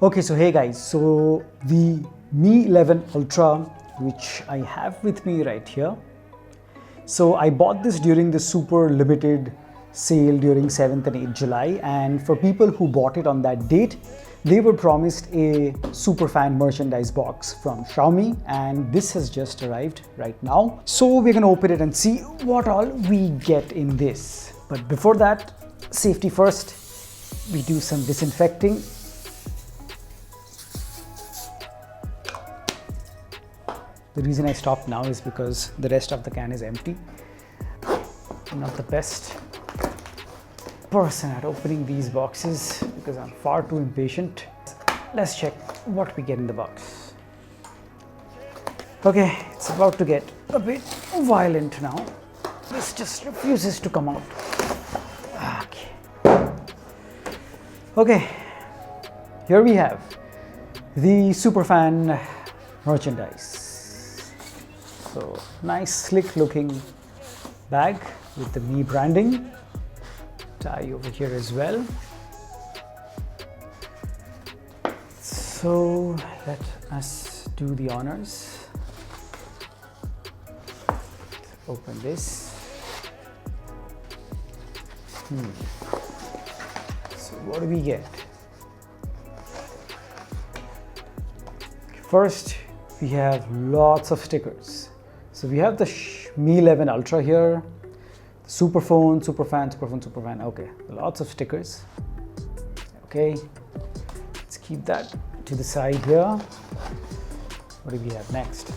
Okay, so hey guys, so the Mi 11 Ultra, which I have with me right here. So I bought this during the super limited sale during 7th and 8th July, and for people who bought it on that date, they were promised a Superfan merchandise box from Xiaomi, and this has just arrived right now. So we're gonna open it and see what all we get in this. But before that, safety first, we do some disinfecting. The reason I stopped now is because the rest of the can is empty. I'm not the best person at opening these boxes because I'm far too impatient. Let's check what we get in the box. Okay, it's about to get a bit violent now. This just refuses to come out. Okay, here we have the Superfan merchandise. So nice slick looking bag with the Mi branding. Tie over here as well. So let us do the honors. Open this. So what do we get? First, we have lots of stickers. So we have the Mi 11 Ultra here, the Superphone, Superfan. Okay, lots of stickers. Okay, let's keep that to the side here. What do we have next?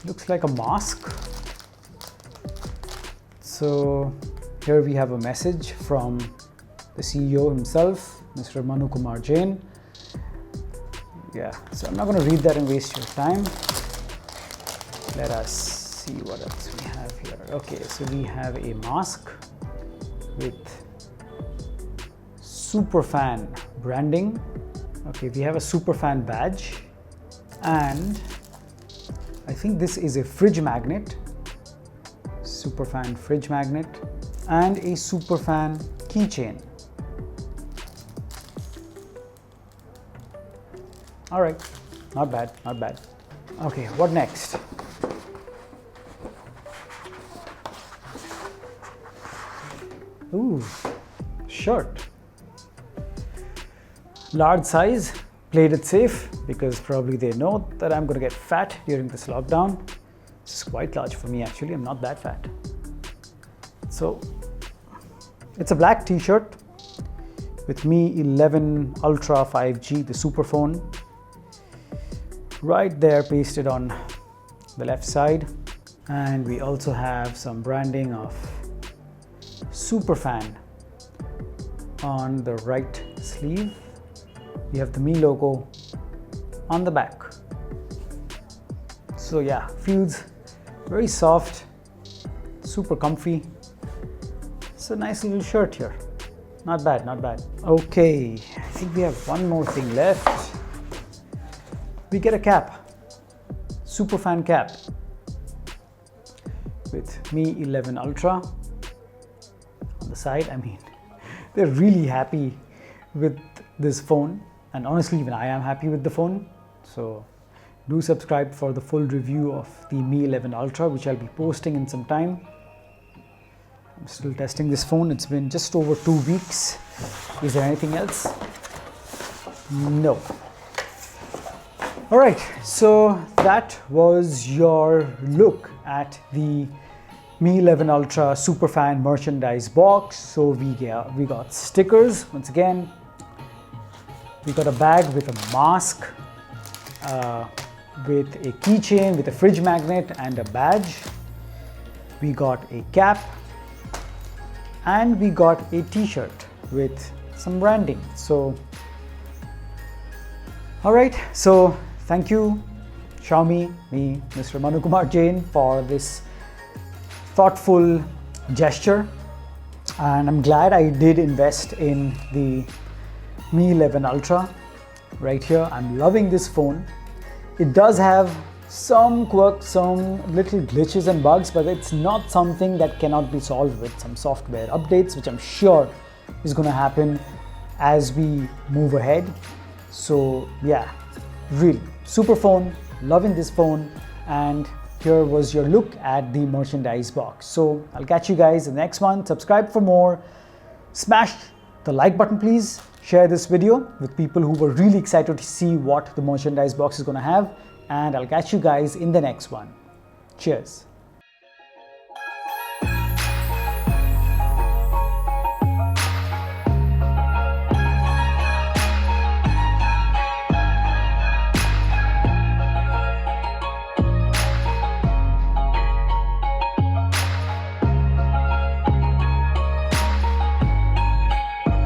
Looks like a mask. So here we have a message from the CEO himself, Mr. Manu Kumar Jain. Yeah, so I'm not going to read that and waste your time. Let us see what else we have here. Okay, so we have a mask with Superfan branding. Okay, we have a Superfan badge, and I think this is a fridge magnet, Superfan fridge magnet, and a Superfan keychain. All right, not bad, not bad. Okay, what next? Ooh, shirt. Large size, played it safe because probably they know that I'm gonna get fat during this lockdown. This is quite large for me actually, I'm not that fat. So, it's a black t-shirt with Mi 11 Ultra 5G, the Superphone. Right there pasted on the left side, and we also have some branding of Superfan on the right sleeve. We have the Mi logo on the back. So yeah, feels very soft, super comfy. It's a nice little shirt here. Not bad, not bad. Okay, I think we have one more thing left. We get a cap, Superfan cap with Mi 11 Ultra on the side. I mean, they're really happy with this phone, and honestly even I am happy with the phone. So do subscribe for the full review of the Mi 11 Ultra, which I'll be posting in some time. I'm still testing this phone. It's been just over 2 weeks. Is there anything else? No. All right, so that was your look at the Mi 11 Ultra Superfan merchandise box. So we got stickers once again. We got a bag with a mask, with a keychain, with a fridge magnet and a badge. We got a cap, and we got a t-shirt with some branding. So, all right, so thank you, Xiaomi, me, Mr. Manu Kumar Jain, for this thoughtful gesture. And I'm glad I did invest in the Mi 11 Ultra right here. I'm loving this phone. It does have some quirks, some little glitches and bugs, but it's not something that cannot be solved with some software updates, which I'm sure is going to happen as we move ahead. So yeah, really, super phone, loving this phone, and here was your look at the merchandise box. So I'll catch you guys in the next one. Subscribe for more, smash the like button please, share this video with people who were really excited to see what the merchandise box is going to have, and I'll catch you guys in the next one. Cheers.